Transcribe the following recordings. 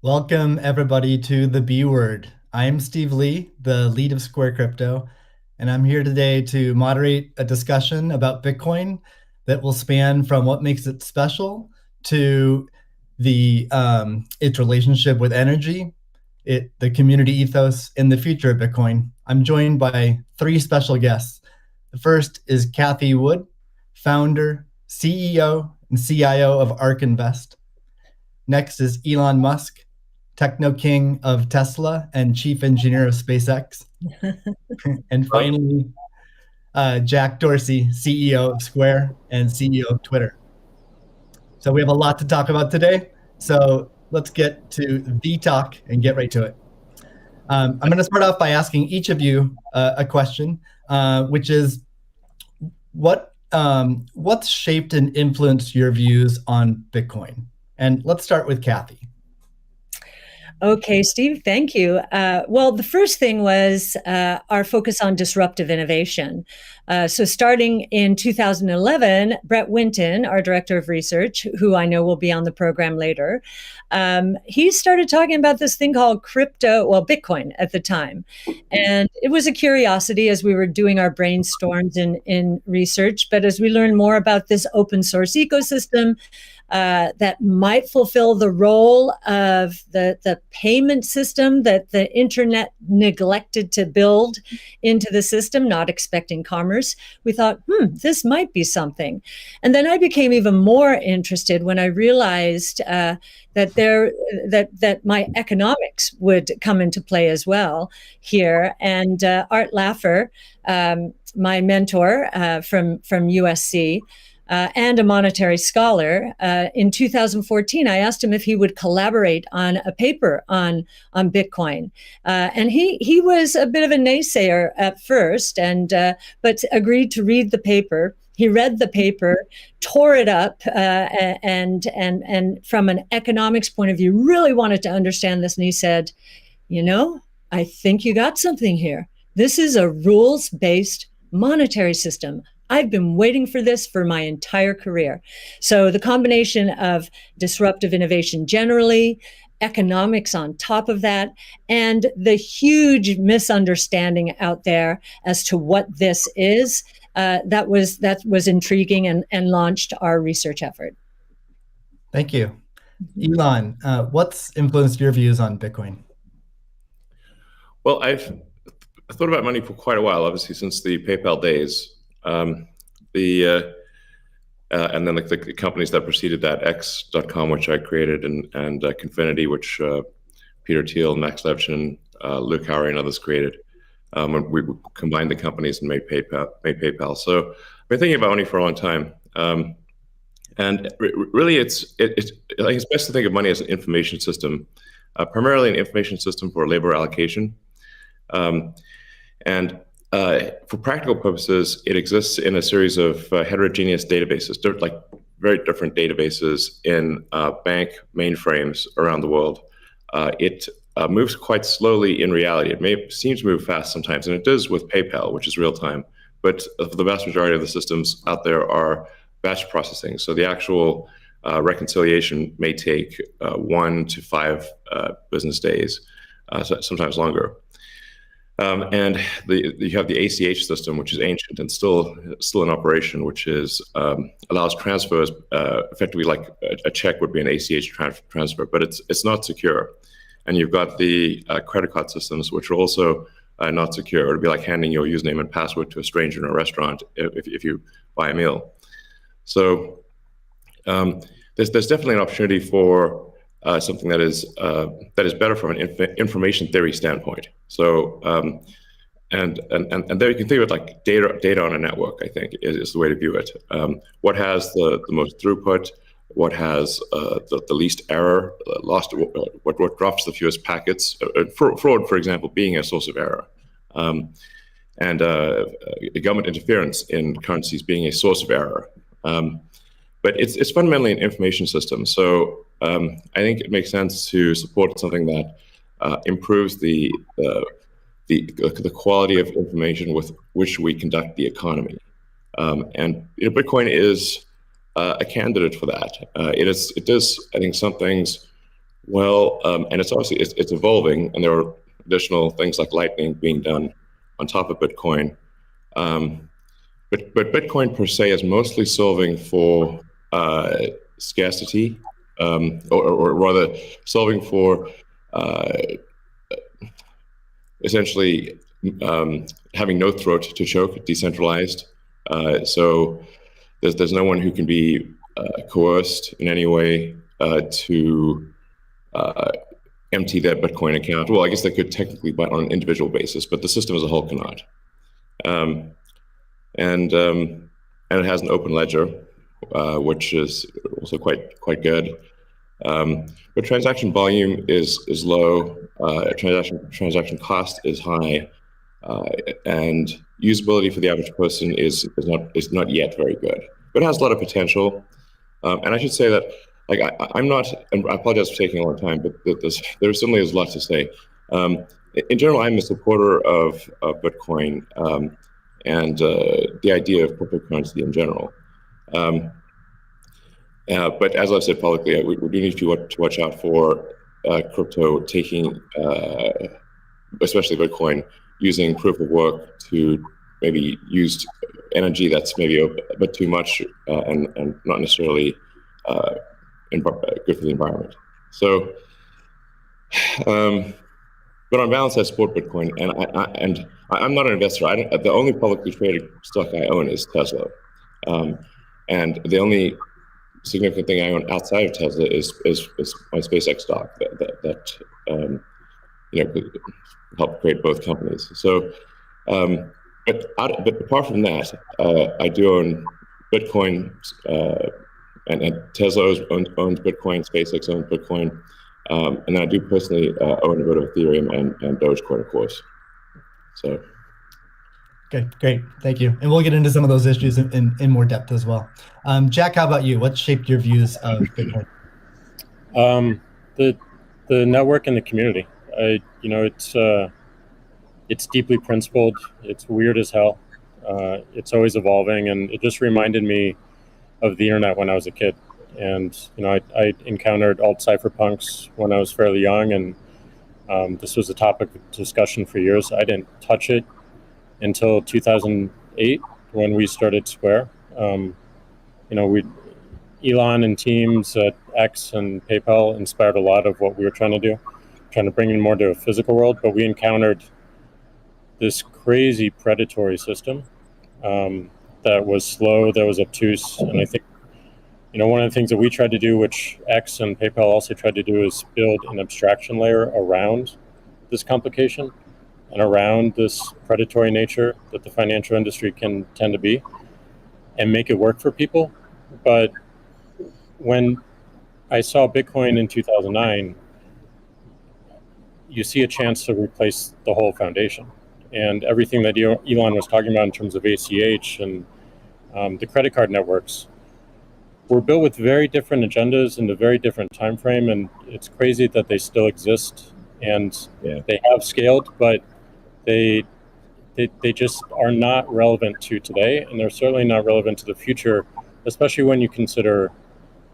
Welcome, everybody, to the B Word. I'm Steve Lee, the lead of Square Crypto, and I'm here today to moderate a discussion about Bitcoin that will span from what makes it special to its relationship with energy, the community ethos, and the future of Bitcoin. I'm joined by three special guests. The first is Kathy Wood, founder, CEO, and CIO of ARK Invest. Next is Elon Musk, techno king of Tesla and chief engineer of SpaceX. And finally, Jack Dorsey, CEO of Square and CEO of Twitter. So we have a lot to talk about today. So let's get to the talk and get right to it. I'm going to start off by asking each of you a question, which is what's shaped and influenced your views on Bitcoin? And let's start with Kathy. Okay, Steve, thank you. Well, the first thing was our focus on disruptive innovation. So starting in 2011, Brett Winton, our director of research, who I know will be on the program later, he started talking about this thing called Bitcoin at the time. And it was a curiosity as we were doing our brainstorms in research. But as we learned more about this open source ecosystem, that might fulfill the role of the payment system that the internet neglected to build into the system, not expecting commerce. We thought, this might be something. And then I became even more interested when I realized that my economics would come into play as well here. And Art Laffer, my mentor from USC, and a monetary scholar. In 2014, I asked him if he would collaborate on a paper on Bitcoin. And he was a bit of a naysayer at first, but agreed to read the paper. He read the paper, tore it up, and from an economics point of view, really wanted to understand this. And he said, I think you got something here. This is a rules-based monetary system. I've been waiting for this for my entire career. So the combination of disruptive innovation generally, economics on top of that, and the huge misunderstanding out there as to what this is, that was intriguing and launched our research effort. Thank you. Elon, what's influenced your views on Bitcoin? Well, I've thought about money for quite a while, obviously, since the PayPal days. And then the companies that preceded that, X.com, which I created, and Confinity, which Peter Thiel, Max Levchin, Luke Howry, and others created. When we combined the companies and made PayPal. So I've been thinking about money for a long time. And really, I think it's best to think of money as an information system, primarily an information system for labor allocation. For practical purposes, it exists in a series of heterogeneous databases, like very different databases in bank mainframes around the world. It moves quite slowly in reality. It seems to move fast sometimes, and it does with PayPal, which is real time. But the vast majority of the systems out there are batch processing. So the actual reconciliation may take 1 to 5 business days, sometimes longer. And you have the ACH system, which is ancient and still in operation, which allows transfers effectively like a check would be an ACH transfer, but it's not secure. And you've got the credit card systems, which are also not secure. It would be like handing your username and password to a stranger in a restaurant if you buy a meal. So there's definitely an opportunity for something that is better from an information theory standpoint. So and there you can think of it like data on a network. I think is the way to view it. What has the most throughput? What has the least error? What drops the fewest packets? Fraud, for example, being a source of error, and government interference in currencies being a source of error. But it's fundamentally an information system. So I think it makes sense to support something that improves the quality of information with which we conduct the economy. And Bitcoin is a candidate for that. It does, I think, some things Well, and it's obviously it's evolving, and there are additional things like Lightning being done on top of Bitcoin. Um, but Bitcoin per se is mostly solving for scarcity, or rather solving for uh, essentially having no throat to choke, decentralized. So there's no one who can be coerced in any way to empty their Bitcoin account. Well, I guess they could technically, but on an individual basis, but the system as a whole cannot. Um, and it has an open ledger, which is also quite good. But transaction volume is low. Transaction cost is high, and usability for the average person is not yet very good. But it has a lot of potential. And I should say that, like, I'm not, and I apologize for taking a long time, but there certainly is a lot to say. In general, I'm a supporter of Bitcoin, and the idea of cryptocurrency in general. But as I've said publicly, we do need to watch out for crypto taking, especially Bitcoin, using proof of work to maybe use energy that's maybe a bit too much, and not necessarily good for the environment. So, but on balance, I support Bitcoin, and I'm not an investor. The only publicly traded stock I own is Tesla, and the only significant thing I own outside of Tesla is my SpaceX stock that could help create both companies. So, but apart from that, I do own Bitcoin, and Tesla owns Bitcoin, SpaceX owns Bitcoin, and then I do personally own a bit of Ethereum and Dogecoin, of course. So. Okay, great. Thank you. And we'll get into some of those issues in more depth as well. Jack, how about you? What shaped your views of Bitcoin? The network and the community. It's deeply principled. It's weird as hell. It's always evolving, and it just reminded me of the internet when I was a kid. And I encountered alt cypherpunks when I was fairly young, and this was a topic of discussion for years. I didn't touch it until 2008 when we started Square. Elon and teams at X and PayPal inspired a lot of what we were trying to do, trying to bring in more to a physical world. But we encountered this crazy predatory system that was slow, that was obtuse. And I think, one of the things that we tried to do, which X and PayPal also tried to do, is build an abstraction layer around this complication and around this predatory nature that the financial industry can tend to be, and make it work for people. But when I saw Bitcoin in 2009, you see a chance to replace the whole foundation. And everything that Elon was talking about in terms of ACH and the credit card networks were built with very different agendas in a very different time frame. And it's crazy that they still exist, and they have scaled, but they just are not relevant to today, and they're certainly not relevant to the future, especially when you consider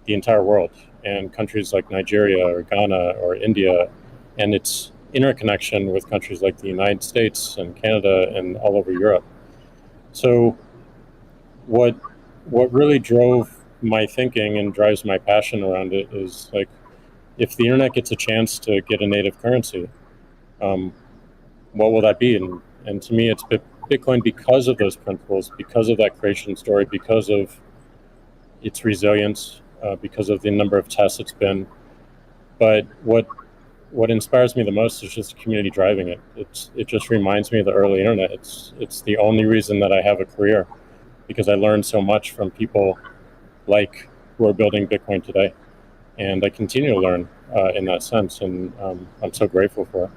the entire world and countries like Nigeria or Ghana or India, and its interconnection with countries like the United States and Canada and all over Europe. So what really drove my thinking and drives my passion around it is, like, if the internet gets a chance to get a native currency, what will that be? And to me, it's Bitcoin, because of those principles, because of that creation story, because of its resilience, because of the number of tests it's been. But what inspires me the most is just the community driving it. It just reminds me of the early internet. It's the only reason that I have a career, because I learned so much from people like who are building Bitcoin today, and I continue to learn in that sense, and I'm so grateful for it.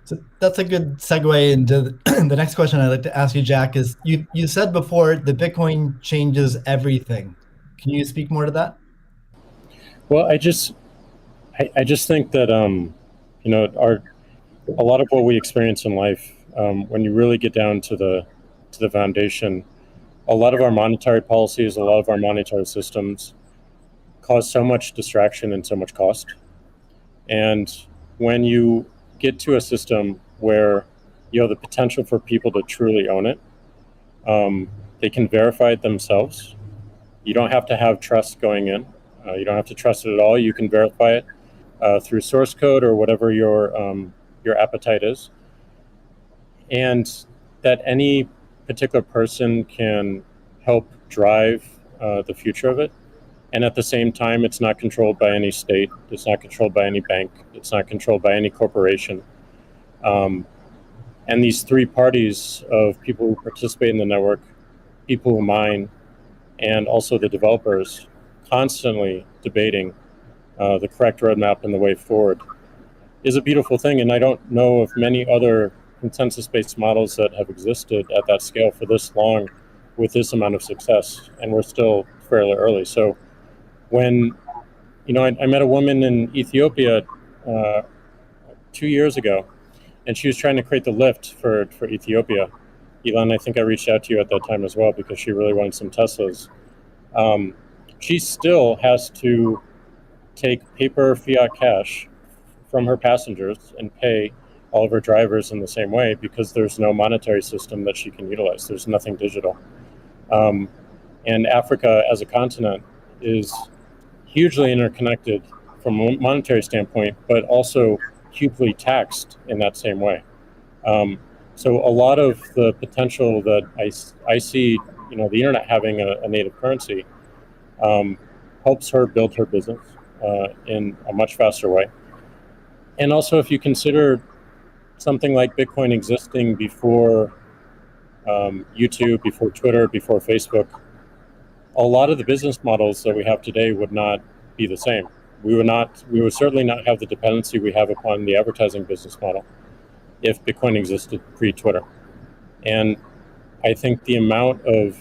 So that's a good segue into the next question I'd like to ask you, Jack. Is you said before that Bitcoin changes everything. Can you speak more to that? Well, I just think that a lot of what we experience in life, when you really get down to the foundation, a lot of our monetary policies, a lot of our monetary systems cause so much distraction and so much cost. And when you get to a system where you have the potential for people to truly own it, they can verify it themselves. You don't have to have trust going in. You don't have to trust it at all. You can verify it through source code or whatever your appetite is, and that any particular person can help drive the future of it. And at the same time, it's not controlled by any state. It's not controlled by any bank. It's not controlled by any corporation. And these three parties of people who participate in the network, people who mine, and also the developers, constantly debating the correct roadmap and the way forward, is a beautiful thing. And I don't know of many other consensus-based models that have existed at that scale for this long with this amount of success. And we're still fairly early. So when, I met a woman in Ethiopia 2 years ago, and she was trying to create the lift for Ethiopia. Elon, I think I reached out to you at that time as well because she really wanted some Teslas. She still has to take paper fiat cash from her passengers and pay all of her drivers in the same way because there's no monetary system that she can utilize. There's nothing digital. And Africa as a continent is hugely interconnected from a monetary standpoint, but also hugely taxed in that same way. So a lot of the potential that I see, the internet having a native currency helps her build her business in a much faster way. And also, if you consider something like Bitcoin existing before YouTube, before Twitter, before Facebook, a lot of the business models that we have today would not be the same. We would certainly not have the dependency we have upon the advertising business model if Bitcoin existed pre-Twitter. And I think the amount of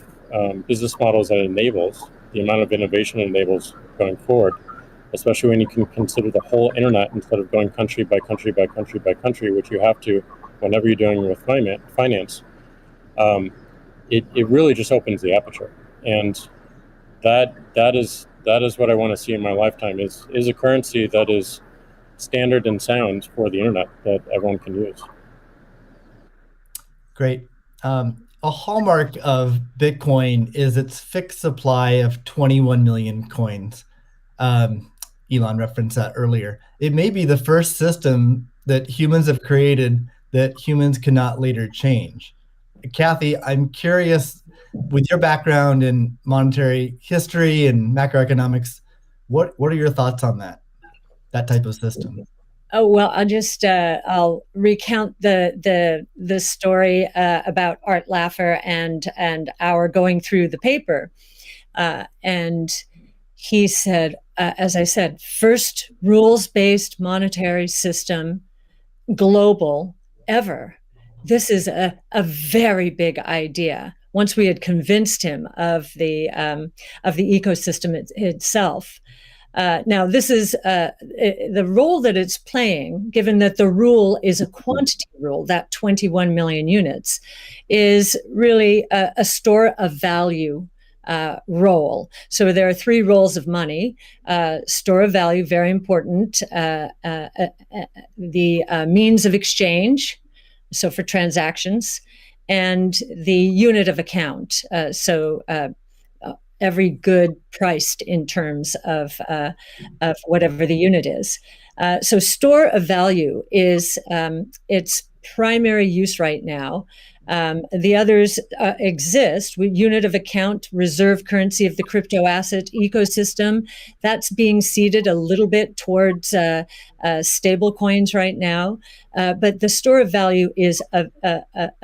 business models that it enables, the amount of innovation it enables going forward, especially when you can consider the whole internet instead of going country by country by country by country, which you have to whenever you're doing with finance, it really just opens the aperture. And that is what I want to see in my lifetime is a currency that is standard and sound for the internet that everyone can use. Great. A hallmark of Bitcoin is its fixed supply of 21 million coins. Elon referenced that earlier. It may be the first system that humans have created that humans cannot later change. Kathy, I'm curious, with your background in monetary history and macroeconomics, what are your thoughts on that type of system? Oh, well, I'll recount the story about Art Laffer and our going through the paper. And he said, as I said, first rules-based monetary system, global, ever. This is a very big idea. Once we had convinced him of the ecosystem itself. Now, this is the role that it's playing, given that the rule is a quantity rule, that 21 million units, is really a store of value role. So there are three roles of money. Store of value, very important. The means of exchange, so for transactions, and the unit of account. Every good priced in terms of whatever the unit is. So store of value is its primary use right now. The others exist. Unit of account, reserve currency of the crypto asset ecosystem. That's being seeded a little bit towards stable coins right now. But the store of value is a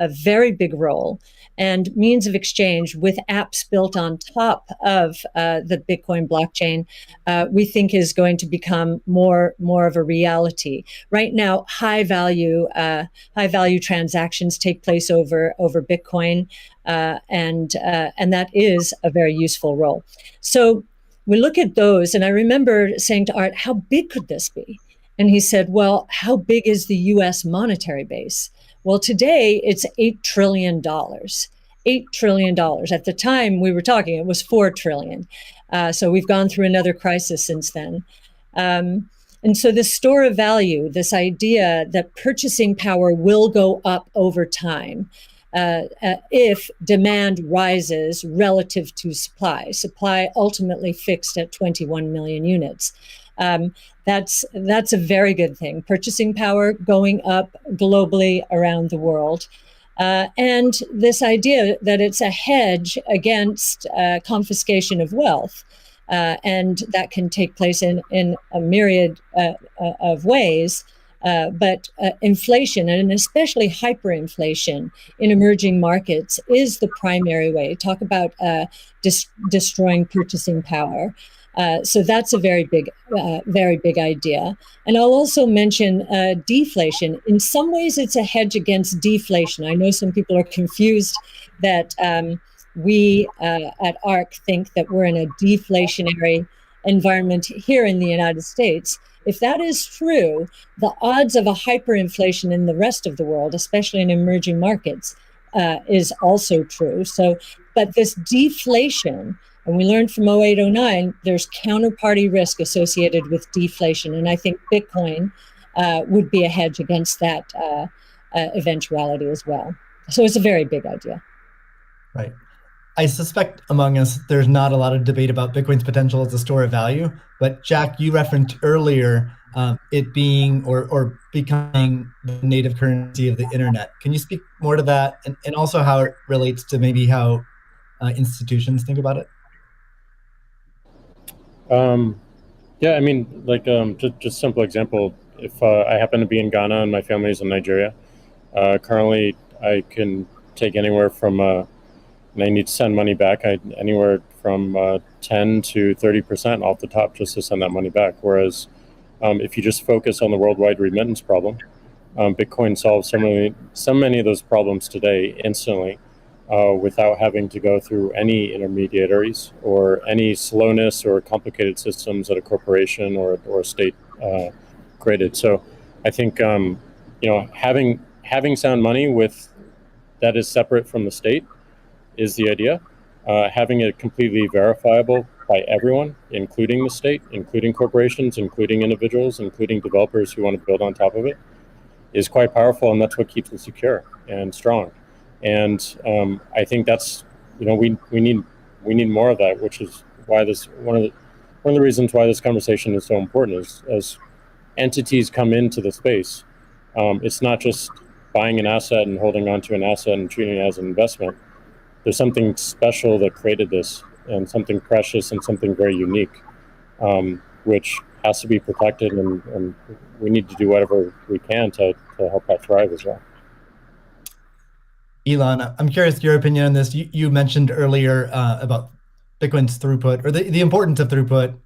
very big role. And means of exchange with apps built on top of the Bitcoin blockchain, we think is going to become more of a reality. Right now, high value transactions take place over Bitcoin, and that is a very useful role. So we look at those, and I remember saying to Art, "How big could this be?" And he said, "Well, how big is the U.S. monetary base?" Well, today it's $8 trillion. $8 trillion. At the time we were talking, it was $4 trillion. So we've gone through another crisis since then. And so the store of value, this idea that purchasing power will go up over time if demand rises relative to supply ultimately fixed at 21 million units. That's a very good thing. Purchasing power going up globally around the world. And this idea that it's a hedge against confiscation of wealth. And that can take place in a myriad of ways. But inflation, and especially hyperinflation in emerging markets, is the primary way. Talk about destroying purchasing power. So that's a very big idea. And I'll also mention deflation. In some ways, it's a hedge against deflation. I know some people are confused that we at ARC think that we're in a deflationary environment here in the United States. If that is true, the odds of a hyperinflation in the rest of the world, especially in emerging markets, is also true. So, but this deflation, and we learned from 0809, there's counterparty risk associated with deflation. And I think Bitcoin would be a hedge against that eventuality as well. So it's a very big idea. Right. I suspect among us, there's not a lot of debate about Bitcoin's potential as a store of value. But Jack, you referenced earlier it being or becoming the native currency of the internet. Can you speak more to that, and also how it relates to maybe how institutions think about it? Yeah, I mean, like just simple example. If I happen to be in Ghana and my family is in Nigeria, currently I can take anywhere from and I need to send money back, anywhere from 10 to 30% off the top just to send that money back. Whereas if you just focus on the worldwide remittance problem, Bitcoin solves so many of those problems today instantly without having to go through any intermediaries or any slowness or complicated systems that a corporation or a state created. So I think having sound money that is separate from the state is the idea. Having it completely verifiable by everyone, including the state, including corporations, including individuals, including developers who want to build on top of it, is quite powerful, and that's what keeps it secure and strong. And I think that's we need more of that, which is why this one of the reasons why this conversation is so important is as entities come into the space, it's not just buying an asset and holding on to an asset and treating it as an investment. There's something special that created this, and something precious and something very unique, which has to be protected, and we need to do whatever we can to help that thrive as well. Elon, I'm curious your opinion on this. You mentioned earlier about Bitcoin's throughput, or the importance of throughput,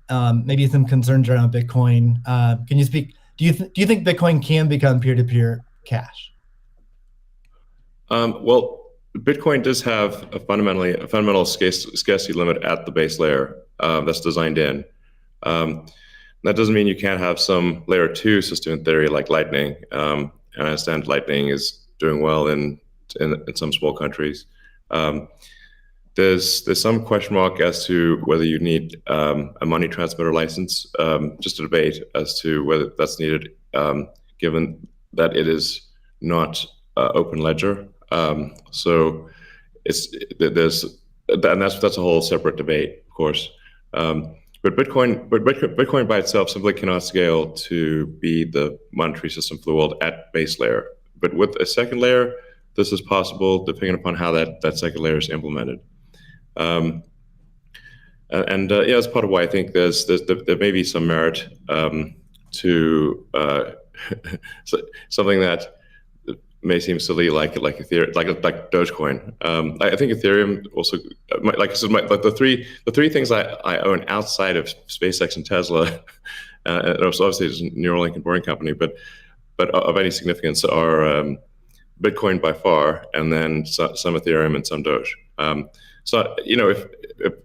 maybe some concerns around Bitcoin. Can you speak? Do you think Bitcoin can become peer-to-peer cash? Well, Bitcoin does have a fundamental scarcity limit at the base layer that's designed in. That doesn't mean you can't have some layer 2 system in theory like Lightning. And I understand Lightning is doing well in some small countries. There's some question mark as to whether you need a money transmitter license. Just a debate as to whether that's needed, given that it is not open ledger. So that's a whole separate debate, of course. But Bitcoin by itself simply cannot scale to be the monetary system for the world at base layer. But with a second layer, this is possible depending upon how that second layer is implemented. Yeah, that's part of why I think there may be some merit to something that may seem silly, like Ethereum, like Dogecoin. I think Ethereum also, like I said, the three things I own outside of SpaceX and Tesla, and obviously it's a Neuralink and Boring Company, but of any significance are Bitcoin by far, and then some Ethereum and some Doge. So if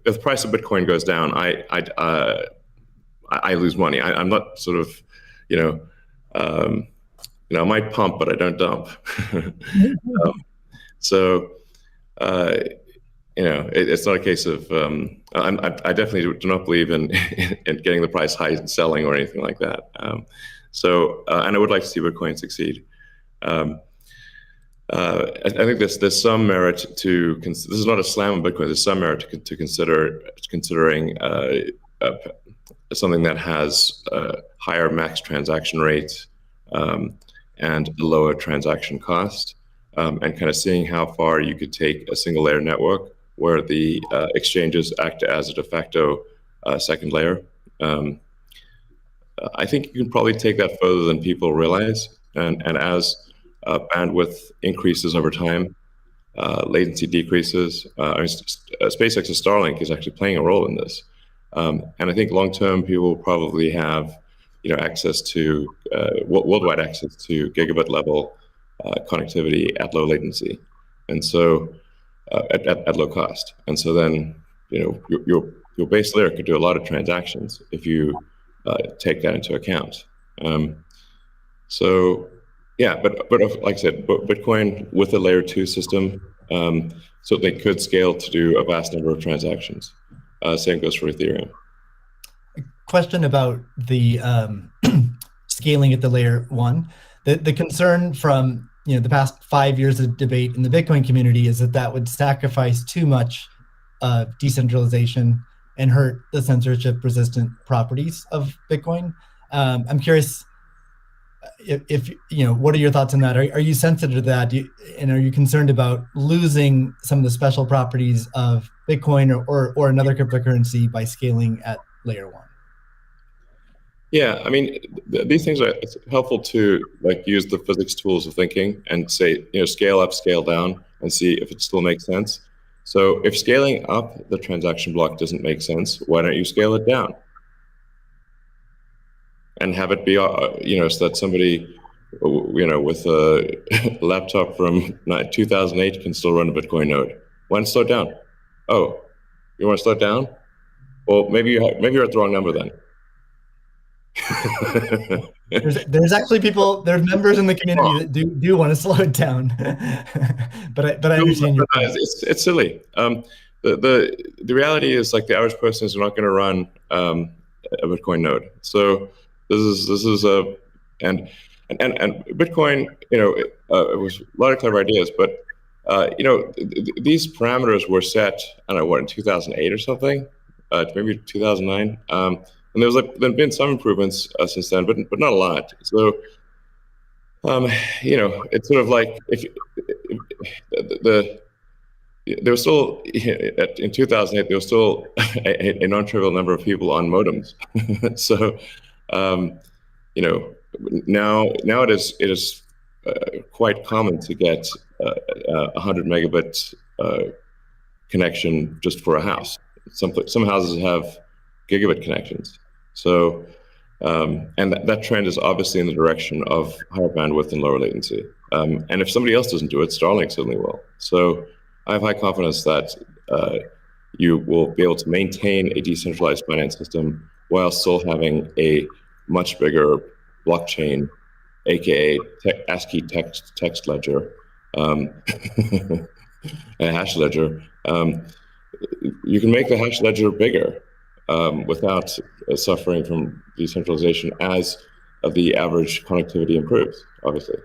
the price of Bitcoin goes down, I lose money. I'm not sort of I might pump, but I don't dump. So it's not a case of I definitely do not believe in in getting the price high and selling or anything like that. And I would like to see Bitcoin succeed. I think there's some merit to this is not a slam on Bitcoin. There's some merit to considering something that has a higher max transaction rate and a lower transaction cost, and kind of seeing how far you could take a single layer network where the exchanges act as a de facto second layer. I think you can probably take that further than people realize, and as bandwidth increases over time, latency decreases. SpaceX's Starlink is actually playing a role in this, and I think long term people will probably have access to worldwide access to gigabit level connectivity at low latency, and so at low cost. And so then your base layer could do a lot of transactions if you take that into account. So yeah, but like I said, Bitcoin with a layer 2 system certainly could scale to do a vast number of transactions. Same goes for Ethereum. Question about the scaling at the layer 1. The concern from the past 5 years of debate in the Bitcoin community is that would sacrifice too much decentralization and hurt the censorship-resistant properties of Bitcoin. I'm curious if what are your thoughts on that? Are you sensitive to that? And are you concerned about losing some of the special properties of Bitcoin or another cryptocurrency by scaling at layer 1? Yeah, I mean, these things it's helpful to use the physics tools of thinking and say, scale up, scale down, and see if it still makes sense. So if scaling up the transaction block doesn't make sense, why don't you scale it down? And have it be, so that somebody, with a laptop from 2008 can still run a Bitcoin node. Why not slow it down? Oh, you want to slow it down? Well, maybe you're at the wrong number then. there's actually there's members in the community that do want to slow it down, but I understand your point. It's silly. The reality is the average person is not going to run a Bitcoin node. So this is and Bitcoin, it was a lot of clever ideas, but these parameters were set, I don't know, in 2008 or something, maybe 2009. And there's been some improvements since then, but not a lot. So, it's sort of like there was still in 2008 there was still a non-trivial number of people on modems. So, now it is quite common to get 100 megabit connection just for a house. Some houses have gigabit connections. So, and that trend is obviously in the direction of higher bandwidth and lower latency. And if somebody else doesn't do it, Starlink certainly will. So I have high confidence that you will be able to maintain a decentralized finance system while still having a much bigger blockchain, aka ASCII text ledger, a hash ledger. You can make the hash ledger bigger without suffering from decentralization as the average connectivity improves, obviously.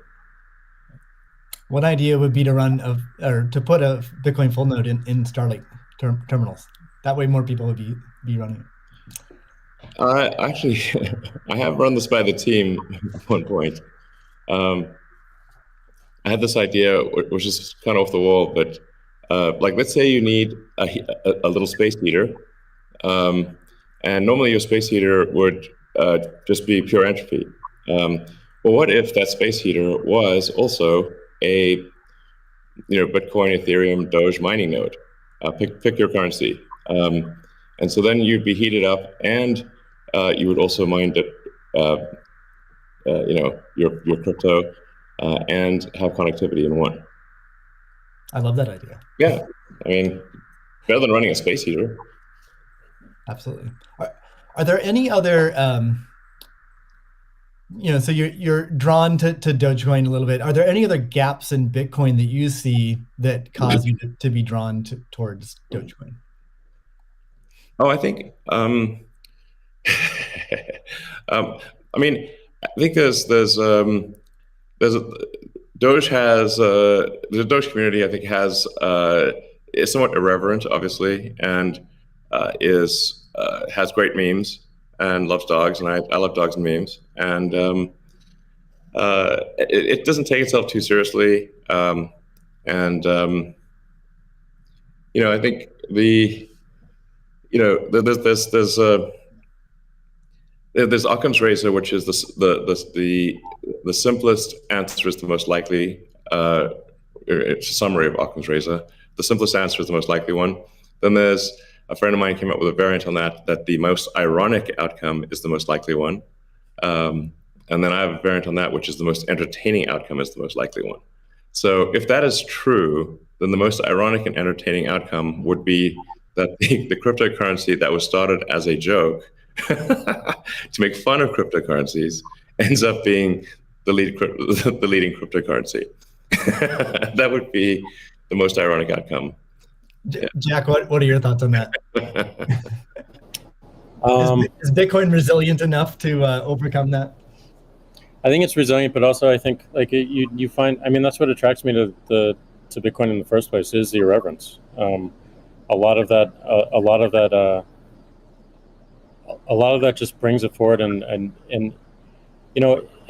One idea would be to to put a Bitcoin full node in Starlink terminals. That way more people would be running it. Actually, I have run this by the team at one point. I had this idea, which is kind of off the wall, but let's say you need a little space heater. And normally your space heater would just be pure entropy. But what if that space heater was also a Bitcoin, Ethereum, Doge mining node? Pick your currency. And so then you'd be heated up, and you would also mine your crypto and have connectivity in one. I love that idea. Yeah, I mean, better than running a space heater. Absolutely. Are there any other So you're drawn to Dogecoin a little bit. Are there any other gaps in Bitcoin that you see that cause you to be drawn towards Dogecoin? Oh, I think I mean, I think there's a, Doge has the Doge community. I think is somewhat irreverent, obviously, and has great memes and loves dogs, and I love dogs and memes, and it doesn't take itself too seriously, and I think there's Occam's razor, which is the simplest answer is the most likely. It's a summary of Occam's razor. The simplest answer is the most likely one. Then there's a friend of mine came up with a variant on that the most ironic outcome is the most likely one. And then I have a variant on that, which is the most entertaining outcome is the most likely one. So if that is true, then the most ironic and entertaining outcome would be that the cryptocurrency that was started as a joke to make fun of cryptocurrencies ends up being the leading cryptocurrency. That would be the most ironic outcome. Jack, what are your thoughts on that? Is Bitcoin resilient enough to overcome that? I think it's resilient, but also I think like you find, I mean, that's what attracts me to Bitcoin in the first place is the irreverence. A lot of that just brings it forward, and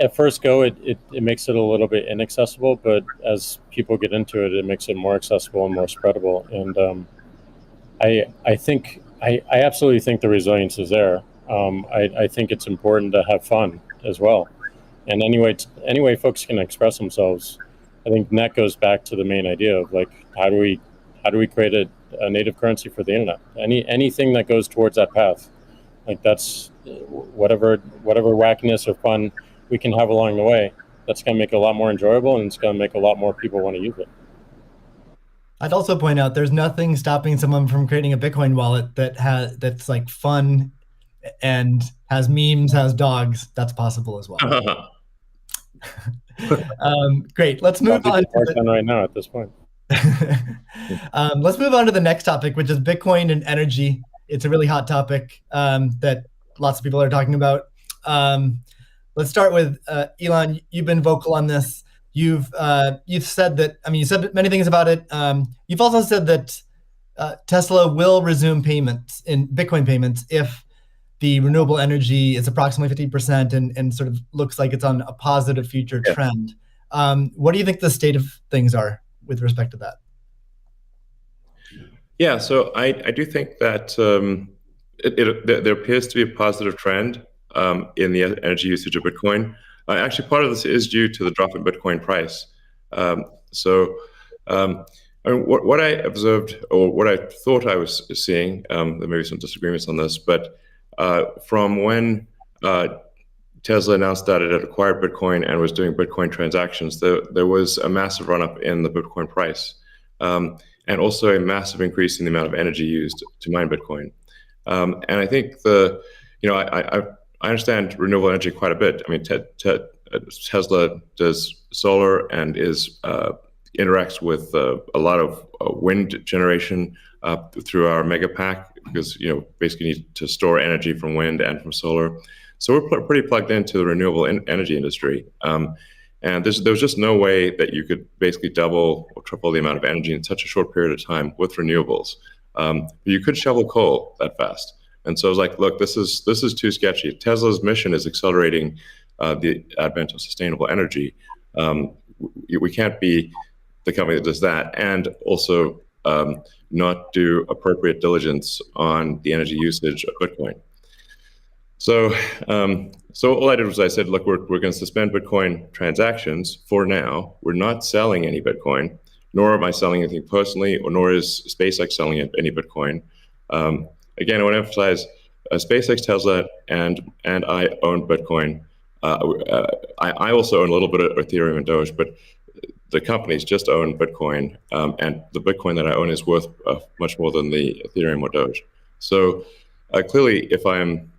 at first go it makes it a little bit inaccessible, but as people get into it, it makes it more accessible and more spreadable. And I absolutely think the resilience is there. I think it's important to have fun as well. And anyway folks can express themselves. I think that goes back to the main idea of like how do we create a native currency for the internet? Anything that goes towards that path, like that's whatever wackiness or fun we can have along the way. That's going to make it a lot more enjoyable, and it's going to make a lot more people want to use it. I'd also point out there's nothing stopping someone from creating a Bitcoin wallet that's like fun and has memes, has dogs. That's possible as well. Great. Let's move on right now at this point. Let's move on to the next topic, which is Bitcoin and energy. It's a really hot topic that lots of people are talking about. Let's start with Elon. You've been vocal on this. You've said that. I mean, you said many things about it. You've also said that Tesla will resume payments in Bitcoin payments if the renewable energy is approximately 50% and sort of looks like it's on a positive future trend. What do you think the state of things are with respect to that? Yeah, so I do think that there appears to be a positive trend in the energy usage of Bitcoin. Actually, part of this is due to the drop in Bitcoin price. What I observed, or what I thought I was seeing, there may be some disagreements on this, but from when Tesla announced that it had acquired Bitcoin and was doing Bitcoin transactions, there was a massive run-up in the Bitcoin price, and also a massive increase in the amount of energy used to mine Bitcoin. And I think I understand renewable energy quite a bit. I mean, Tesla does solar and interacts with a lot of wind generation through our mega pack, because basically need to store energy from wind and from solar. So we're pretty plugged into the renewable energy industry. And there was just no way that you could basically double or triple the amount of energy in such a short period of time with renewables. But you could shovel coal that fast. And so I was like, look, this is too sketchy. Tesla's mission is accelerating the advent of sustainable energy. We can't be the company that does that and also not do appropriate diligence on the energy usage of Bitcoin. So all I did was I said, look, we're going to suspend Bitcoin transactions for now. We're not selling any Bitcoin, nor am I selling anything personally, or nor is SpaceX selling any Bitcoin. Again, I want to emphasize SpaceX, Tesla, and I own Bitcoin. I also own a little bit of Ethereum and Doge, but the companies just own Bitcoin, and the Bitcoin that I own is worth much more than the Ethereum or Doge. So clearly, if I'm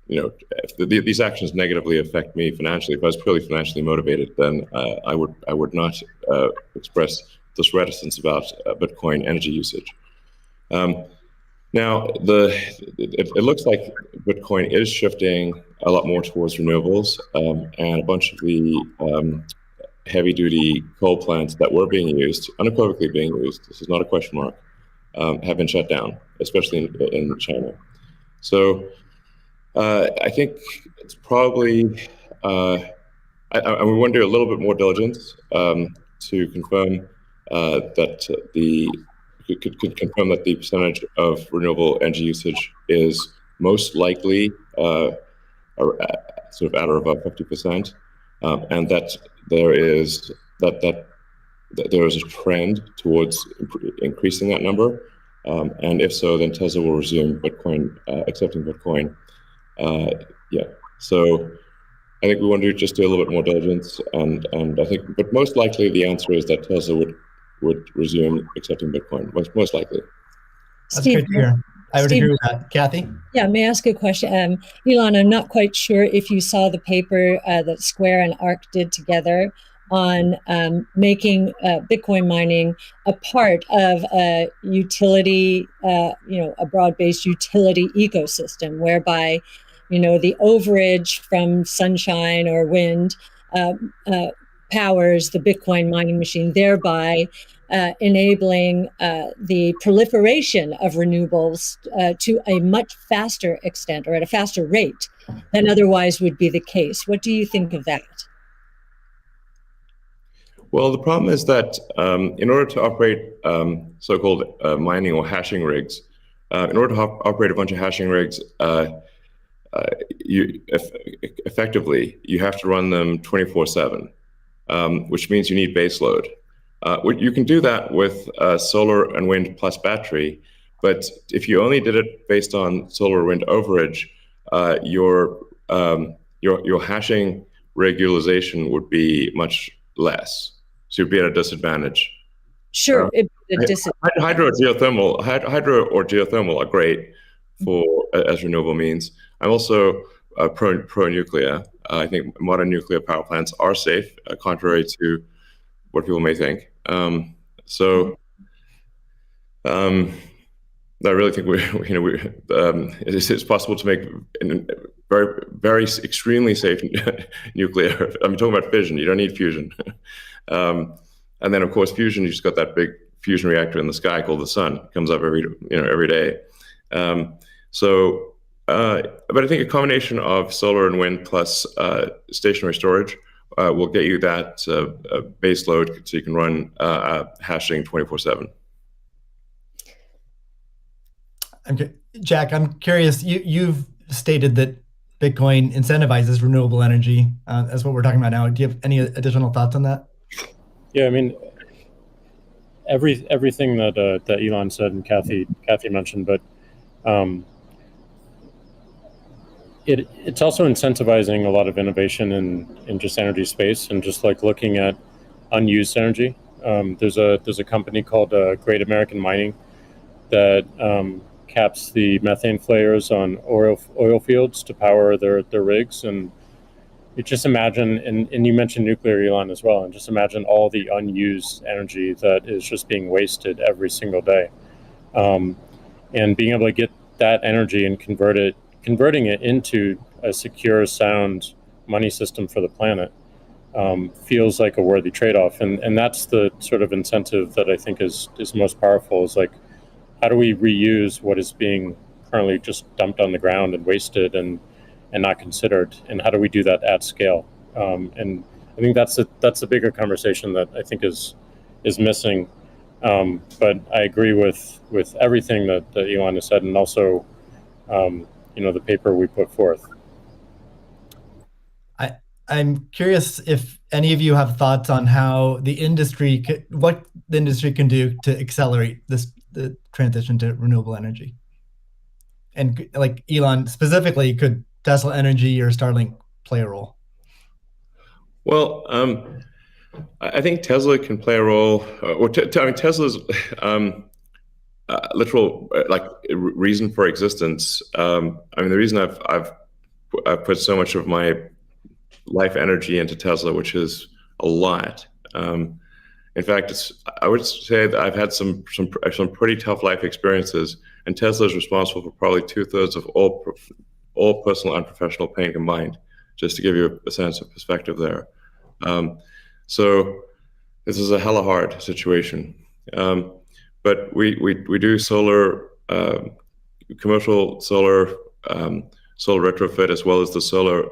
if these actions negatively affect me financially, if I was purely financially motivated, then I would not express this reticence about Bitcoin energy usage. Now, it looks like Bitcoin is shifting a lot more towards renewables, and a bunch of the heavy-duty coal plants that were being used, unequivocally being used, this is not a question mark, have been shut down, especially in China. So I think it's probably, we want to do a little bit more diligence to confirm could confirm that the percentage of renewable energy usage is most likely sort of at or above 50%, and that there is there is a trend towards increasing that number. And if so, then Tesla will resume Bitcoin, accepting Bitcoin. So I think we want to just do a little bit more diligence, and I think, but most likely the answer is that Tesla would resume accepting Bitcoin. Most likely. That's Steve, great to hear. I would Steve, agree with that. Kathy? Yeah, may I ask a question? Elon, I'm not quite sure if you saw the paper that Square and ARC did together on making Bitcoin mining a part of a utility, a broad-based utility ecosystem, whereby, the overage from sunshine or wind powers the Bitcoin mining machine, thereby enabling the proliferation of renewables to a much faster extent, or at a faster rate than otherwise would be the case. What do you think of that? Well, the problem is that in order to operate so-called mining or hashing rigs, in order to operate a bunch of hashing rigs, effectively, you have to run them 24/7, which means you need base load. You can do that with solar and wind plus battery, but if you only did it based on solar or wind overage, your hashing rig utilization would be much less. So you'd be at a disadvantage. Sure, Hydro or geothermal are great for as renewable means. I'm also pro nuclear. I think modern nuclear power plants are safe, contrary to what people may think. I really think it's possible to make very, very extremely safe nuclear. I'm talking about fission. You don't need fusion. And then, of course, fusion. You just got that big fusion reactor in the sky called the sun. It comes up every day. But I think a combination of solar and wind plus stationary storage will get you that base load, so you can run hashing 24/7. Jack, I'm curious. You've stated that Bitcoin incentivizes renewable energy. That's what we're talking about now. Do you have any additional thoughts on that? Yeah, I mean, everything that Elon said and Kathy mentioned, but it's also incentivizing a lot of innovation in just energy space, and just like looking at unused energy. There's a company called Great American Mining that caps the methane flares on oil fields to power their rigs. And you just imagine, and you mentioned nuclear, Elon, as well, and just imagine all the unused energy that is just being wasted every single day. And being able to get that energy and converting it into a secure, sound money system for the planet feels like a worthy trade-off. And that's the sort of incentive that I think is most powerful, is like, how do we reuse what is being currently just dumped on the ground and wasted and not considered, and how do we do that at scale? And I think that's a bigger conversation that I think is missing. But I agree with everything that Elon has said, and also the paper we put forth. I'm curious if any of you have thoughts on how what the industry can do to accelerate the transition to renewable energy. And like Elon specifically, could Tesla Energy or Starlink play a role? Well, I think Tesla can play a role. Tesla's literal reason for existence. The reason I've put so much of my life energy into Tesla, which is a lot. In fact, I would say that I've had some pretty tough life experiences, and Tesla is responsible for probably 2/3 of all personal and professional pain combined. Just to give you a sense of perspective there. So this is a hella hard situation. But we do solar, commercial solar, solar retrofit, as well as the solar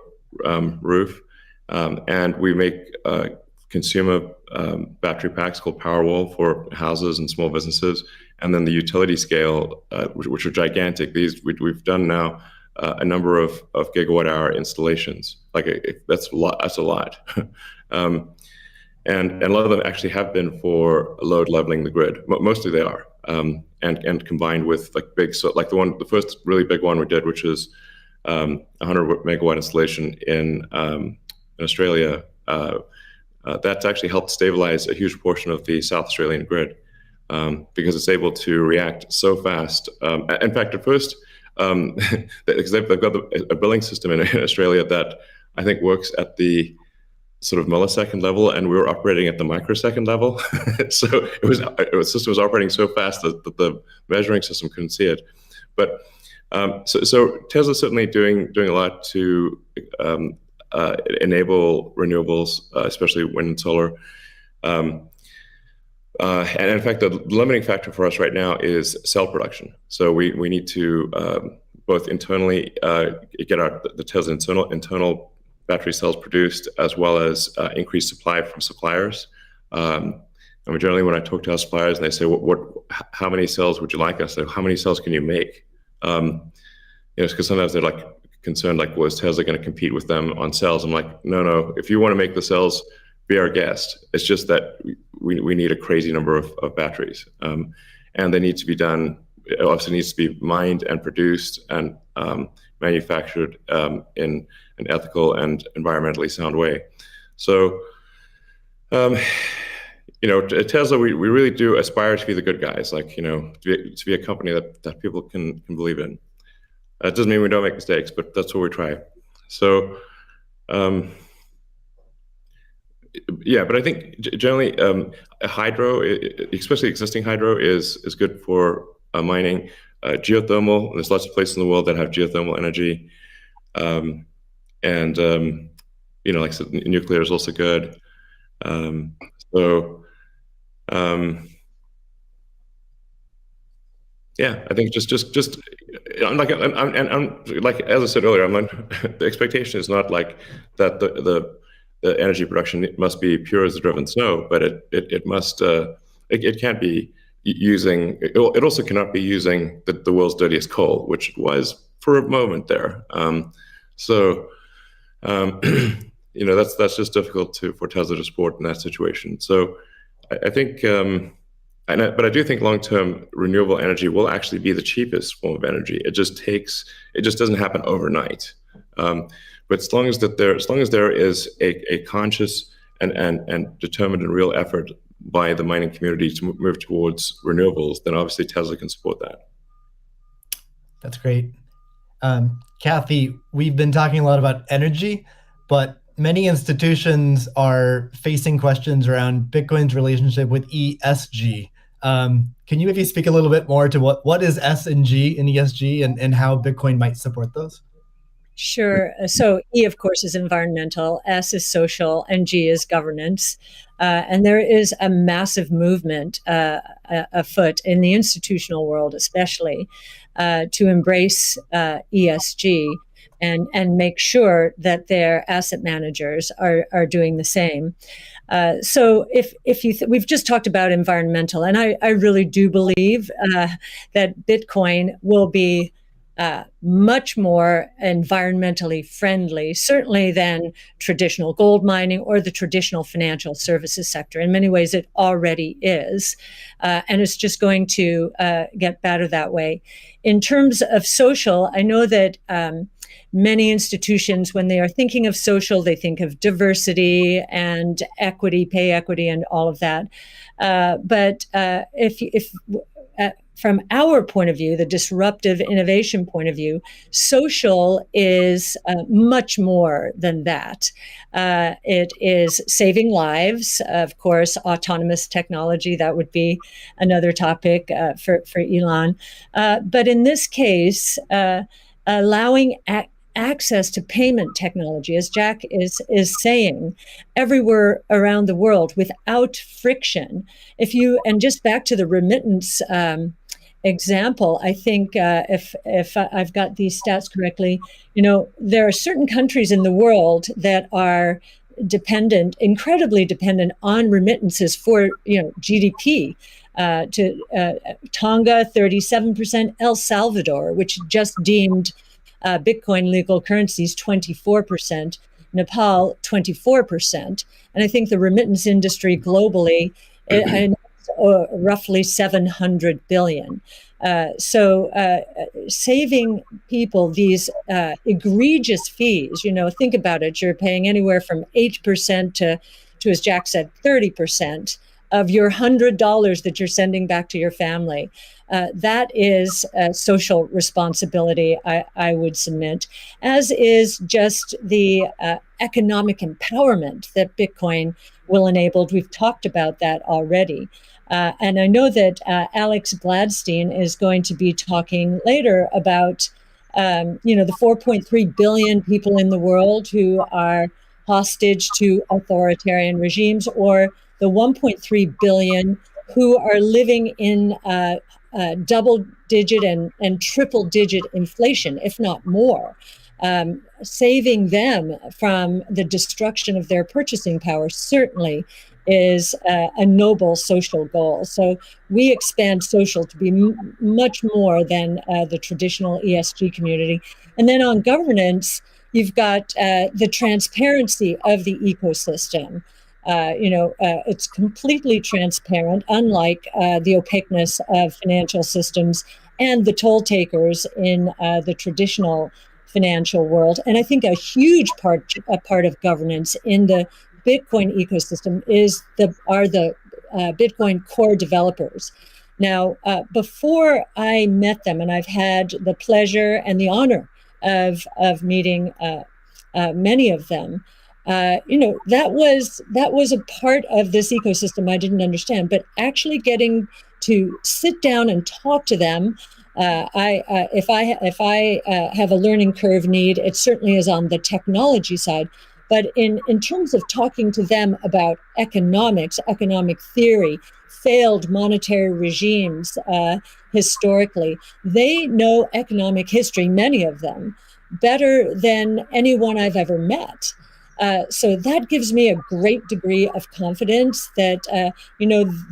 roof, and we make consumer battery packs called Powerwall for houses and small businesses, and then the utility scale, which are gigantic. We've done now a number of gigawatt hour installations. That's a lot. That's a lot. And a lot of them actually have been for load leveling the grid. Mostly they are, and combined with the first really big one we did, which is 100 megawatt installation in Australia. That's actually helped stabilize a huge portion of the South Australian grid, because it's able to react so fast. In fact, at first, because they've got a billing system in Australia that I think works at the sort of millisecond level, and we were operating at the microsecond level. So the system was operating so fast that the measuring system couldn't see it. But so Tesla's certainly doing a lot to enable renewables, especially wind and solar. And in fact, the limiting factor for us right now is cell production. So we need to both internally get the Tesla internal battery cells produced, as well as increase supply from suppliers. And generally, when I talk to our suppliers and they say, how many cells would you like us? How many cells can you make? Because sometimes they're like concerned, like, well, is Tesla going to compete with them on cells? I'm like, no. If you want to make the cells, be our guest. It's just that we need a crazy number of batteries, and they need to be done. It obviously needs to be mined and produced and manufactured in an ethical and environmentally sound way. So, Tesla, we really do aspire to be the good guys, to be a company that people can believe in. That doesn't mean we don't make mistakes, but that's what we try. So, but I think generally hydro, especially existing hydro, is good for mining. Geothermal, there's lots of places in the world that have geothermal energy. Like I said, nuclear is also good. I think just I'm like as I said earlier, the expectation is not like that the energy production must be pure as the driven snow, but it must it can't be using. It also cannot be using the world's dirtiest coal, which it was for a moment there. That's just difficult for Tesla to support in that situation. So I think, but I do think long-term renewable energy will actually be the cheapest form of energy. It just doesn't happen overnight. But as long as there is a conscious and determined and real effort by the mining community to move towards renewables, then obviously Tesla can support that. That's great. Kathy, we've been talking a lot about energy, but many institutions are facing questions around Bitcoin's relationship with ESG. Can you maybe speak a little bit more to what is S and G in ESG and how Bitcoin might support those? Sure. So E, of course, is environmental, S is social, and G is governance. And there is a massive movement afoot in the institutional world, especially, to embrace ESG and make sure that their asset managers are doing the same. So if we've just talked about environmental, and I really do believe that Bitcoin will be much more environmentally friendly, certainly than traditional gold mining or the traditional financial services sector. In many ways, it already is, and it's just going to get better that way. In terms of social, I know that many institutions, when they are thinking of social, they think of diversity and equity, pay equity, and all of that. But if from our point of view, the disruptive innovation point of view, social is much more than that. It is saving lives, of course, autonomous technology, that would be another topic for Elon. But in this case, allowing access to payment technology, as Jack is saying, everywhere around the world without friction. And just back to the remittance example, I think if I've got these stats correctly, there are certain countries in the world that are incredibly dependent on remittances for GDP. Tonga, 37%, El Salvador, which just deemed Bitcoin legal currencies, 24%, Nepal, 24%. And I think the remittance industry globally, roughly 700 billion. So saving people these egregious fees, think about it, you're paying anywhere from 8% to, as Jack said, 30% of your $100 that you're sending back to your family. That is social responsibility, I would submit, as is just the economic empowerment that Bitcoin will enable. We've talked about that already. And I know that Alex Gladstein is going to be talking later about, the 4.3 billion people in the world who are hostage to authoritarian regimes, or the 1.3 billion who are living in double-digit and triple-digit inflation, if not more. Saving them from the destruction of their purchasing power certainly is a noble social goal. So we expand social to be much more than the traditional ESG community. And then on governance, you've got the transparency of the ecosystem. It's completely transparent, unlike the opaqueness of financial systems and the toll takers in the traditional financial world. And I think a huge part of governance in the Bitcoin ecosystem are the Bitcoin core developers. Now, before I met them, and I've had the pleasure and the honor of meeting many of them, that was a part of this ecosystem I didn't understand. But actually getting to sit down and talk to them, if I have a learning curve need, it certainly is on the technology side. But in terms of talking to them about economics, economic theory, failed monetary regimes historically, they know economic history, many of them, better than anyone I've ever met. So that gives me a great degree of confidence that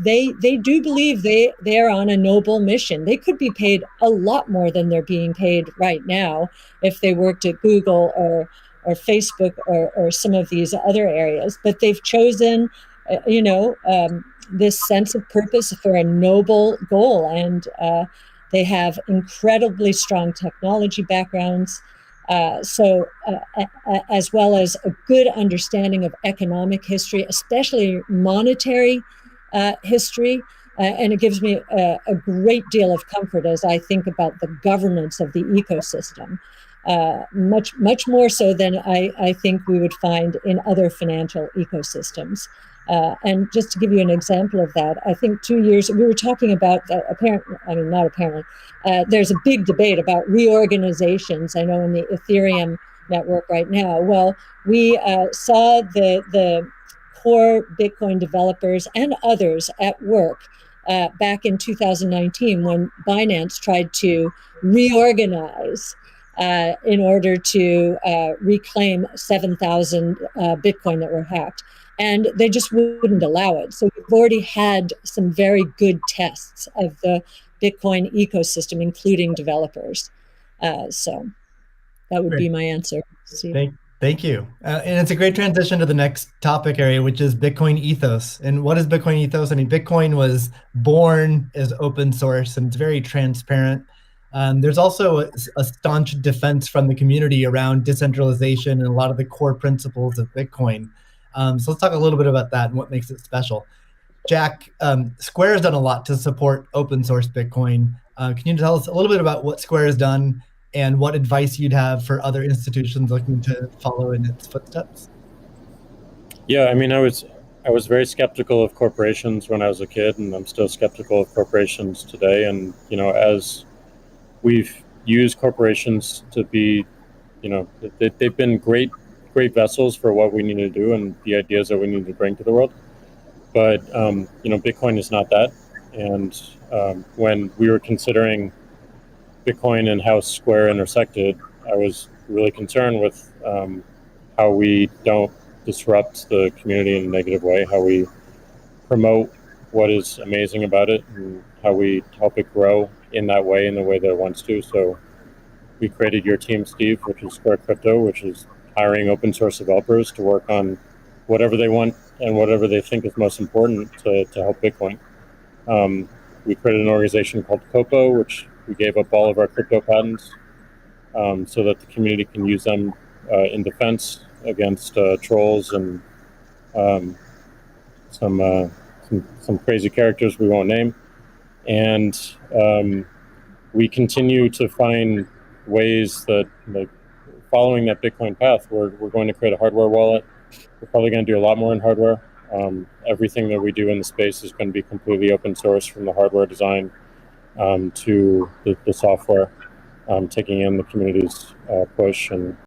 they do believe they are on a noble mission. They could be paid a lot more than they're being paid right now if they worked at Google or Facebook or some of these other areas. But they've chosen, this sense of purpose for a noble goal, and they have incredibly strong technology backgrounds. As well as a good understanding of economic history, especially monetary history. And it gives me a great deal of comfort as I think about the governance of the ecosystem, much more so than I think we would find in other financial ecosystems. And just to give you an example of that, I think 2 years, we were talking about, there's a big debate about reorganizations, I know, in the Ethereum network right now. Well, we saw the core Bitcoin developers and others at work back in 2019 when Binance tried to reorganize in order to reclaim 7,000 Bitcoin that were hacked. And they just wouldn't allow it. So we've already had some very good tests of the Bitcoin ecosystem, including developers. So that would be my answer. Thank you. And it's a great transition to the next topic area, which is Bitcoin ethos. And what is Bitcoin ethos? I mean, Bitcoin was born as open source and it's very transparent. There's also a staunch defense from the community around decentralization and a lot of the core principles of Bitcoin. So let's talk a little bit about that and what makes it special. Jack, Square has done a lot to support open source Bitcoin. Can you tell us a little bit about what Square has done and what advice you'd have for other institutions looking to follow in its footsteps? Yeah, I mean, I was very skeptical of corporations when I was a kid, and I'm still skeptical of corporations today. And as we've used corporations to be, they've been great vessels for what we need to do and the ideas that we need to bring to the world. But Bitcoin is not that. And when we were considering Bitcoin and how Square intersected, I was really concerned with how we don't disrupt the community in a negative way, how we promote what is amazing about it, and how we help it grow in that way, in the way that it wants to. So we created your team, Steve, which is Square Crypto, which is hiring open source developers to work on whatever they want and whatever they think is most important to help Bitcoin. We created an organization called Copo, which we gave up all of our crypto patents so that the community can use them in defense against trolls and some crazy characters we won't name. And we continue to find ways that, like, following that Bitcoin path, we're going to create a hardware wallet. We're probably going to do a lot more in hardware. Everything that we do in the space is going to be completely open source, from the hardware design to the software, taking in the community's push. And